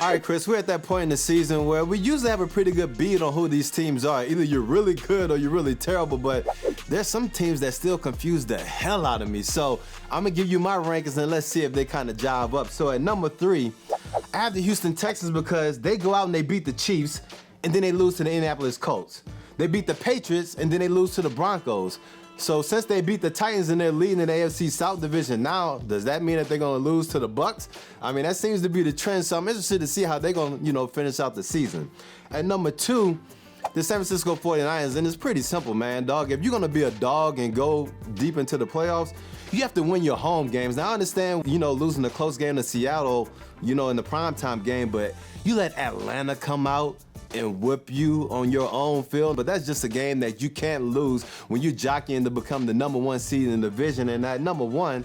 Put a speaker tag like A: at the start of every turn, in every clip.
A: All right, Chris, we're at that point in the season where we usually have a pretty good beat on who these teams are. Either you're really good or you're really terrible, but there's some teams that still confuse the hell out of me. So I'm going to give you my rankings and let's see if they kind of jive up. So at number 3, I have the Houston Texans because they go out and they beat the Chiefs and then they lose to the Indianapolis Colts. They beat the Patriots and then they lose to the Broncos. So since they beat the Titans and they're leading in the AFC South Division now, does that mean that they're going to lose to the Bucs? I mean, that seems to be the trend, so I'm interested to see how they're going to, finish out the season. At number 2, the San Francisco 49ers, and it's pretty simple, man, dog. If you're going to be a dog and go deep into the playoffs, you have to win your home games. Now, I understand, losing a close game to Seattle, in the primetime game, but you let Atlanta come out and whip you on your own field. But that's just a game that you can't lose when you're jockeying to become the number 1 seed in the division. And at number 1,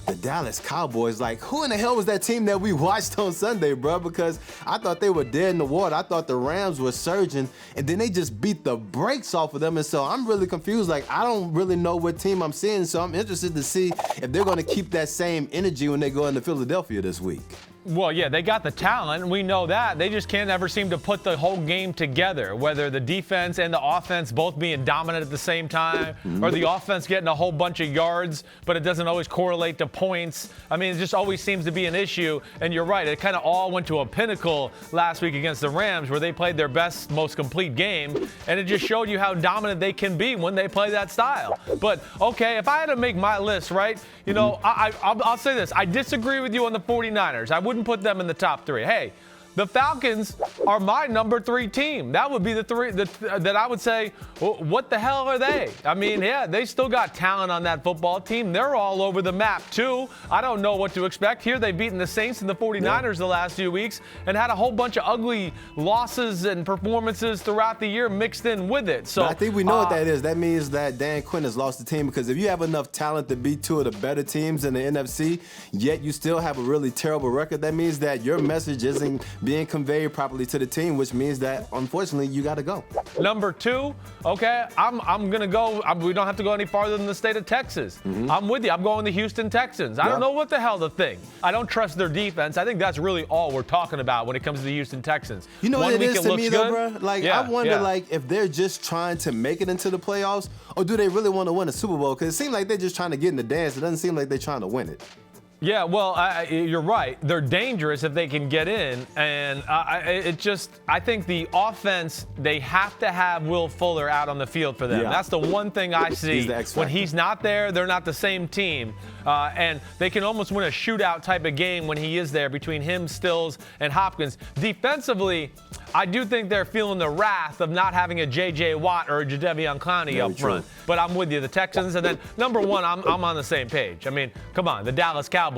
A: the Dallas Cowboys. Like, who in the hell was that team that we watched on Sunday, bro? Because I thought they were dead in the water. I thought the Rams were surging, and then they just beat the brakes off of them. And so I'm really confused. Like, I don't really know what team I'm seeing, so I'm interested to see if they're going to keep that same energy when they go into Philadelphia this week.
B: Well, yeah, they got the talent. We know that. They just can't ever seem to put the whole game together, whether the defense and the offense both being dominant at the same time, or the offense getting a whole bunch of yards, but it doesn't always correlate to points. I mean, it just always seems to be an issue. And you're right, it kind of all went to a pinnacle last week against the Rams where they played their best, most complete game, and it just showed you how dominant they can be when they play that style. But, okay, if I had to make my list, right, I'll say this. I disagree with you on the 49ers. I wouldn't put them in the top 3. Hey, the Falcons are my number 3 team. That would be the 3 that I would say, well, what the hell are they? I mean, yeah, they still got talent on that football team. They're all over the map, too. I don't know what to expect. Here they've beaten the Saints and the 49ers the last few weeks and had a whole bunch of ugly losses and performances throughout the year mixed in with it. So
A: but I think we know what that is. That means that Dan Quinn has lost the team, because if you have enough talent to beat 2 of the better teams in the NFC, yet you still have a really terrible record, that means that your message isn't being conveyed properly to the team, which means that, unfortunately, you got to go.
B: Number 2, okay, I'm going to go. We don't have to go any farther than the state of Texas. I'm with you. I'm going the Houston Texans. I don't know what the hell to think. I don't trust their defense. I think that's really all we're talking about when it comes to the Houston Texans.
A: You know what it is to me, though, bro? Like,
B: yeah,
A: I wonder, if they're just trying to make it into the playoffs, or do they really want to win a Super Bowl? Because it seems like they're just trying to get in the dance. It doesn't seem like they're trying to win it.
B: Yeah, well, you're right. They're dangerous if they can get in. And I think the offense, they have to have Will Fuller out on the field for them.
A: Yeah.
B: That's the one thing I see. When he's not there, they're not the same team. And they can almost win a shootout type of game when he is there between him, Stills, and Hopkins. Defensively, I do think they're feeling the wrath of not having a J.J. Watt or a Jadeveon Clowney up front. But I'm with you, the Texans. And then, number 1, I'm on the same page. I mean, come on, the Dallas Cowboys.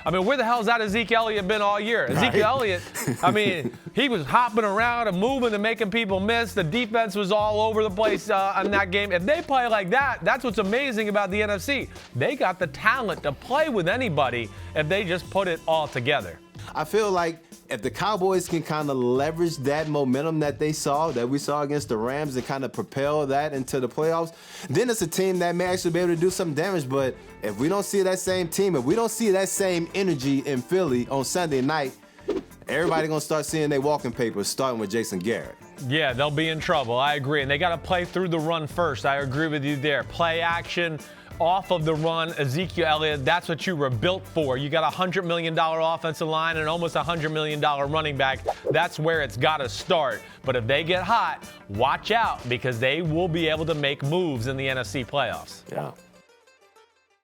B: I mean, where the hell's that Ezekiel Elliott been all year? Ezekiel Elliott, I mean, he was hopping around and moving and making people miss. The defense was all over the place in that game. If they play like that, that's what's amazing about the NFC. They got the talent to play with anybody if they just put it all together.
A: I feel like if the Cowboys can kind of leverage that momentum that we saw against the Rams and kind of propel that into the playoffs, then it's a team that may actually be able to do some damage. But if we don't see that same team, if we don't see that same energy in Philly on Sunday night, everybody going to start seeing their walking papers, starting with Jason Garrett.
B: Yeah, they'll be in trouble. I agree. And they got to play through the run first. I agree with you there. Play action off of the run. Ezekiel Elliott, that's what you were built for. You got a $100 million offensive line and almost a $100 million running back. That's where it's got to start. But if they get hot, watch out, because they will be able to make moves in the NFC playoffs.
A: Yeah.